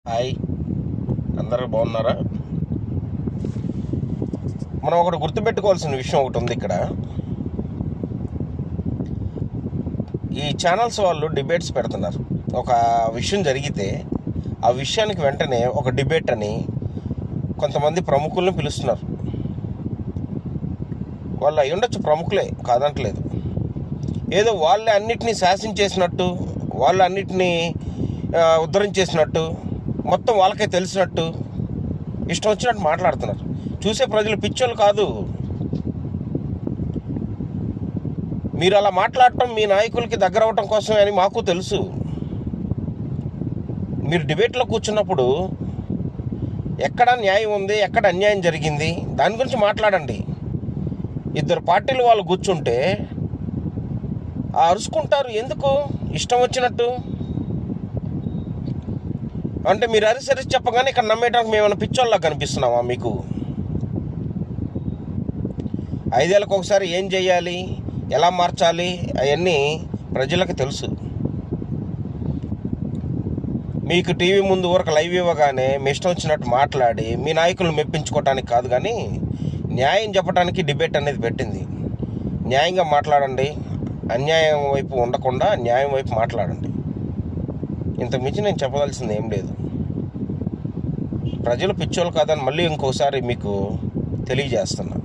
Hi, అందరూ బాగున్నారా? మనం ఒకటి గుర్తుపెట్టుకోవాల్సిన విషయం ఒకటి ఉంది ఇక్కడ. ఈ ఛానల్స్ వాళ్ళు డిబేట్స్ పెడుతున్నారు. ఒక విషయం జరిగితే ఆ విషయానికి వెంటనే ఒక డిబేట్ అని కొంతమంది ప్రముఖులను పిలుస్తున్నారు. వాళ్ళు అయి ఉండొచ్చు, ప్రముఖులే, కాదంటలేదు. ఏదో వాళ్ళే అన్నిటినీ శాసించేసినట్టు, వాళ్ళు అన్నిటినీ ఉద్ధరించేసినట్టు, మొత్తం వాళ్ళకే తెలిసినట్టు ఇష్టం వచ్చినట్టు మాట్లాడుతున్నారు. చూసే ప్రజలు పిచ్చోళ్ళు కాదు. మీరు అలా మాట్లాడటం మీ నాయకులకి దగ్గర అవ్వటం కోసమే అని మాకు తెలుసు. మీరు డిబేట్లో కూర్చున్నప్పుడు ఎక్కడ న్యాయం ఉంది, ఎక్కడ అన్యాయం జరిగింది, దాని గురించి మాట్లాడండి. ఇద్దరు పార్టీలు వాళ్ళు కూర్చుంటే అరుచుకుంటారు. ఎందుకు ఇష్టం వచ్చినట్టు? అంటే మీరు అరిసరిసి చెప్పగానే ఇక్కడ నమ్మేయడానికి మేమైనా పిచ్చోళ్ళ కనిపిస్తున్నామా మీకు? 5 ఏళ్ళకి ఒకసారి ఏం చేయాలి, ఎలా మార్చాలి, అవన్నీ ప్రజలకు తెలుసు. మీకు టీవీ ముందు వరకు లైవ్ ఇవ్వగానే మీ ఇష్టం వచ్చినట్టు మాట్లాడి మీ నాయకులను మెప్పించుకోవటానికి కాదు, కానీ న్యాయం చెప్పడానికి డిబేట్ అనేది పెట్టింది. న్యాయంగా మాట్లాడండి, అన్యాయం వైపు ఉండకుండా న్యాయం వైపు మాట్లాడండి. ఇంతకుమించి నేను చెప్పదలసింది ఏం లేదు. ప్రజలు పిచ్చోళ్ళు కాదని మళ్ళీ ఇంకోసారి మీకు తెలియజేస్తున్నా.